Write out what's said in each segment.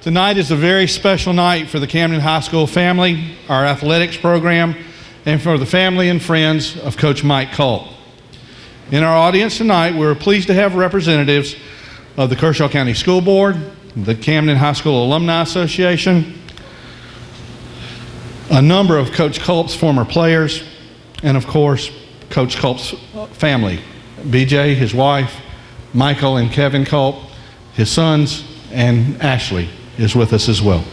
Tonight is a very special night for the Camden High School family, our athletics program, and for the family and friends of Coach Mike Culp. In our audience tonight, we're pleased to have representatives of the Kershaw County School Board, the Camden High School Alumni Association, a number of Coach Culp's former players, and of course, Coach Culp's family, BJ, his wife, Michael and Kevin Culp, his sons, and Ashley is with us as well.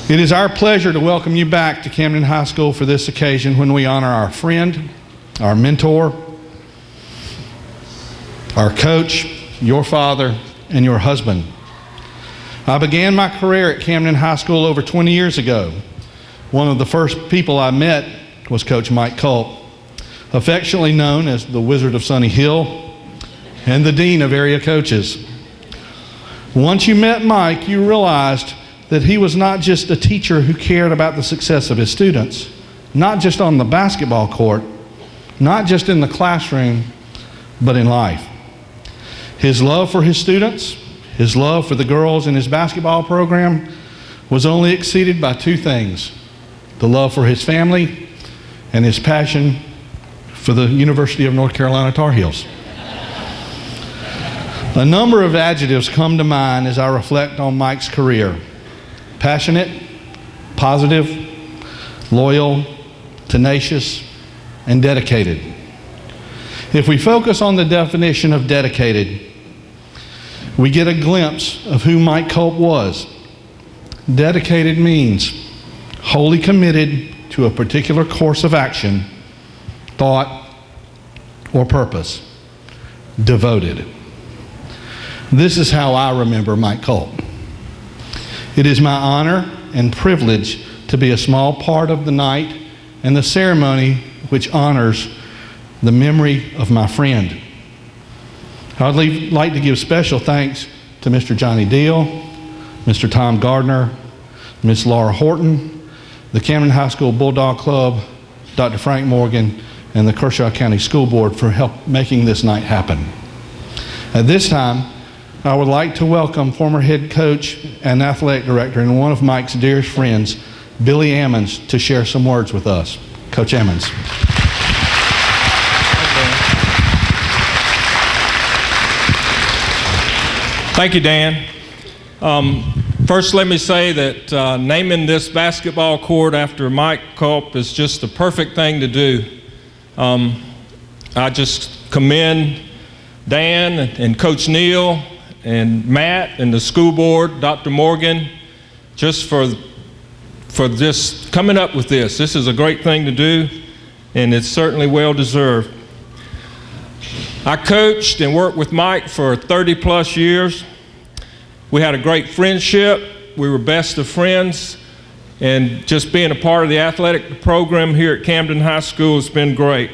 It is our pleasure to welcome you back to Camden High School for this occasion when we honor our friend, our mentor, our coach, your father, and your husband. I began my career at Camden High School over 20 years ago. One of the first people I met was Coach Mike Culp, affectionately known as the Wizard of Sunny Hill and the Dean of Area Coaches. Once you met Mike, you realized that he was not just a teacher who cared about the success of his students, not just on the basketball court, not just in the classroom, but in life. His love for his students, his love for the girls in his basketball program was only exceeded by two things: the love for his family and his passion for the University of North Carolina Tar Heels. A number of adjectives come to mind as I reflect on Mike's career: passionate, positive, loyal, tenacious, and dedicated. If we focus on the definition of dedicated, we get a glimpse of who Mike Culp was. Dedicated means wholly committed to a particular course of action, thought, or purpose. Devoted. This is how I remember Mike Culp. It is my honor and privilege to be a small part of the night and the ceremony which honors the memory of my friend. I'd like to give special thanks to Mr. Johnny Deal, Mr. Tom Gardner, Ms. Laura Horton, the Camden High School Bulldog Club, Dr. Frank Morgan, and the Kershaw County School Board for help making this night happen. At this time, I would like to welcome former head coach and athletic director and one of Mike's dearest friends, Billy Ammons, to share some words with us. Coach Ammons. Thank you, Dan. First, let me say that naming this basketball court after Mike Culp is just the perfect thing to do. I just commend Dan and Coach Neal and Matt and the school board, Dr. Morgan, just for just coming up with this. This is a great thing to do, and it's certainly well deserved. I coached and worked with Mike for 30 plus years. We had a great friendship. We were best of friends, and just being a part of the athletic program here at Camden High School has been great.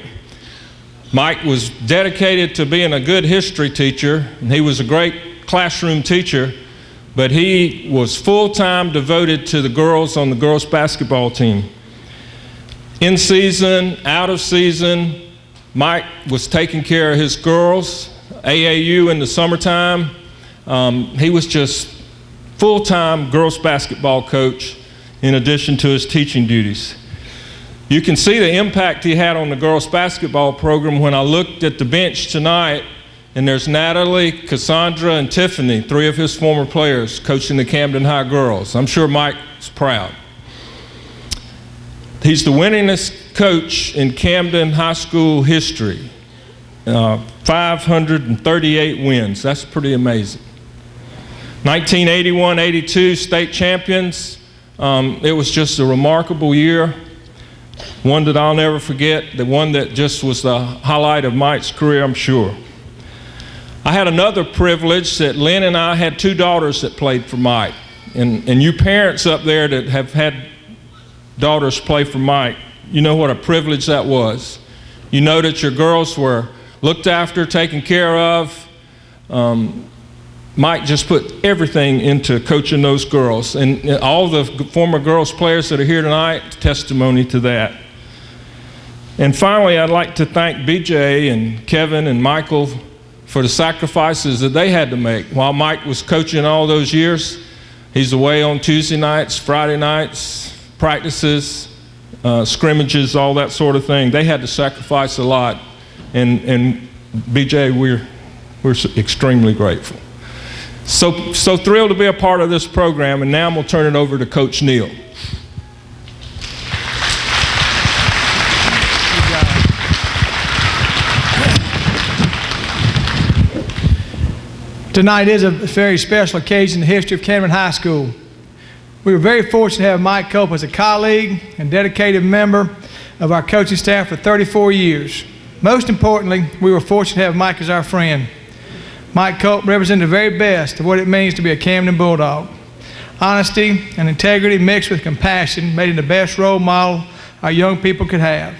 Mike was dedicated to being a good history teacher, and he was a great classroom teacher, but he was full-time devoted to the girls on the girls basketball team. In season, out of season, Mike was taking care of his girls, AAU in the summertime. He was just full-time girls basketball coach in addition to his teaching duties. You can see the impact he had on the girls basketball program when I looked at the bench tonight, and there's Natalie, Cassandra, and Tiffany, three of his former players coaching the Camden High girls. I'm sure Mike's proud. He's the winningest coach in Camden High School history. 538 wins. That's pretty amazing. 1981-82 state champions. It was just a remarkable year. One that I'll never forget, the one that just was the highlight of Mike's career, I'm sure. I had another privilege that Lynn and I had two daughters that played for Mike. And you parents up there that have had daughters play for Mike, you know what a privilege that was. You know that your girls were looked after, taken care of. Mike just put everything into coaching those girls. And all the former girls players that are here tonight, testimony to that. And finally, I'd like to thank BJ and Kevin and Michael for the sacrifices that they had to make while Mike was coaching all those years. He's away on Tuesday nights, Friday nights, practices, scrimmages, all that sort of thing. They had to sacrifice a lot, and BJ, we're extremely grateful. So thrilled to be a part of this program, and now I'm going to turn it over to Coach Neal. Tonight is a very special occasion in the history of Cameron High School. We were very fortunate to have Mike Culp as a colleague and dedicated member of our coaching staff for 34 years. Most importantly, we were fortunate to have Mike as our friend. Mike Culp represented the very best of what it means to be a Camden Bulldog. Honesty and integrity mixed with compassion made him the best role model our young people could have.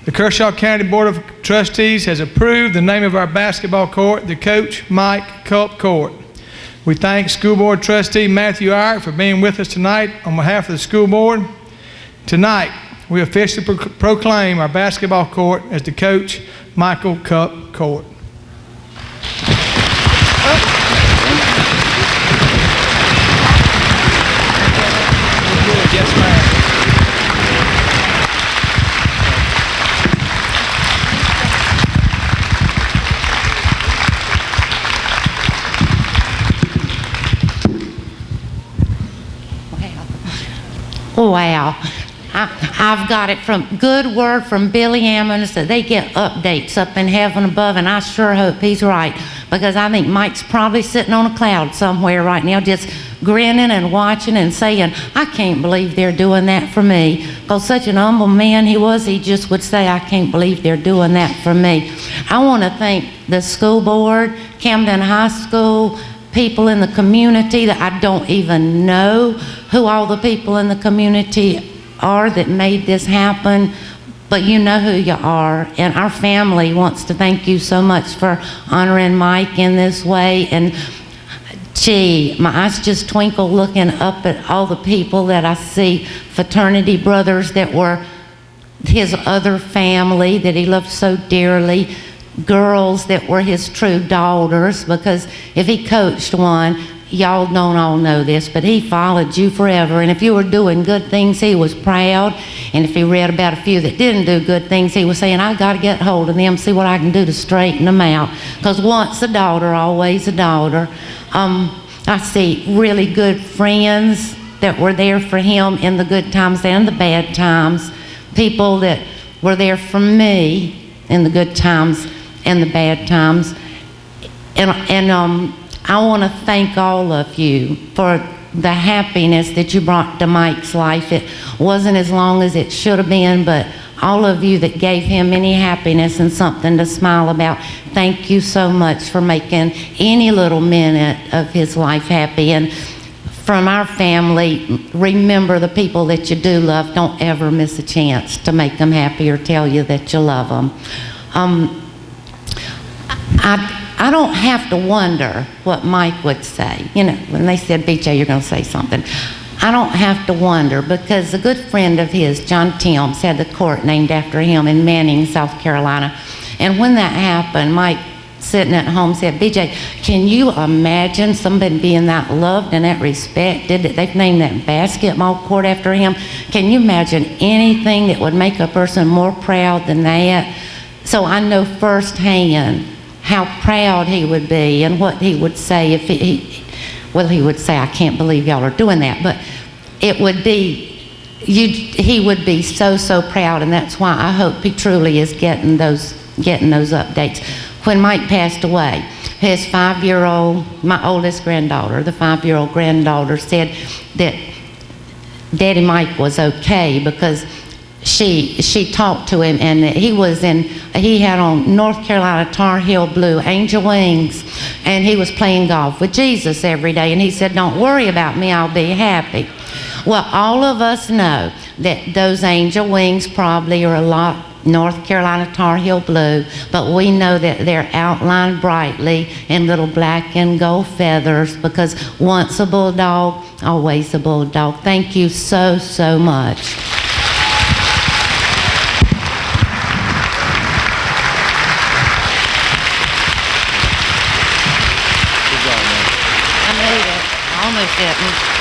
The Kershaw County Board of Trustees has approved the name of our basketball court, the Coach Mike Culp Court. We thank School Board Trustee Matthew Art for being with us tonight on behalf of the school board. Tonight, we officially proclaim our basketball court as the Coach Michael Culp Court. Yes, ma'am. Wow. I've got it from good word from Billy Ammons that they get updates up in heaven above, and I sure hope he's right, because I think Mike's probably sitting on a cloud somewhere right now just grinning and watching and saying, I can't believe they're doing that for me. Because such an humble man he was, he just would say, I can't believe they're doing that for me. I want to thank the school board, Camden High School, people in the community that I don't even know who all the people in the community are that made this happen, but you know who you are. And our family wants to thank you so much for honoring Mike in this way. And gee, my eyes just twinkle looking up at all the people that I see, fraternity brothers that were his other family that he loved so dearly, girls that were his true daughters, because if he coached one, y'all don't all know this, but he followed you forever. And if you were doing good things, he was proud. And if he read about a few that didn't do good things, he was saying, I got to get hold of them, see what I can do to straighten them out. Because once a daughter, always a daughter. I see really good friends that were there for him in the good times and the bad times. People that were there for me in the good times and the bad times. And I want to thank all of you for the happiness that you brought to Mike's life. It wasn't as long as it should have been, but all of you that gave him any happiness and something to smile about, thank you so much for making any little minute of his life happy. And from our family, remember the people that you do love. Don't ever miss a chance to make them happy or tell you that you love them. I don't have to wonder what Mike would say. You know, when they said, BJ, you're going to say something. I don't have to wonder, because a good friend of his, John Timms, had the court named after him in Manning, South Carolina. And when that happened, Mike, sitting at home, said, BJ, can you imagine somebody being that loved and that respected, that they've named that basketball court after him? Can you imagine anything that would make a person more proud than that? So I know firsthand how proud he would be and what he would say if he would say, I can't believe y'all are doing that, but it would be, he would be so, so proud, and that's why I hope he truly is getting those updates. When Mike passed away, his 5-year-old, my oldest granddaughter, the 5-year-old granddaughter said that Daddy Mike was okay, because she talked to him, and he had on North Carolina Tar Heel blue angel wings, and he was playing golf with Jesus every day, and he said, don't worry about me, I'll be happy. Well, all of us know that those angel wings probably are a lot North Carolina Tar Heel blue, but we know that they're outlined brightly in little black and gold feathers, because once a bulldog, always a bulldog. Thank you so, so much. sitting.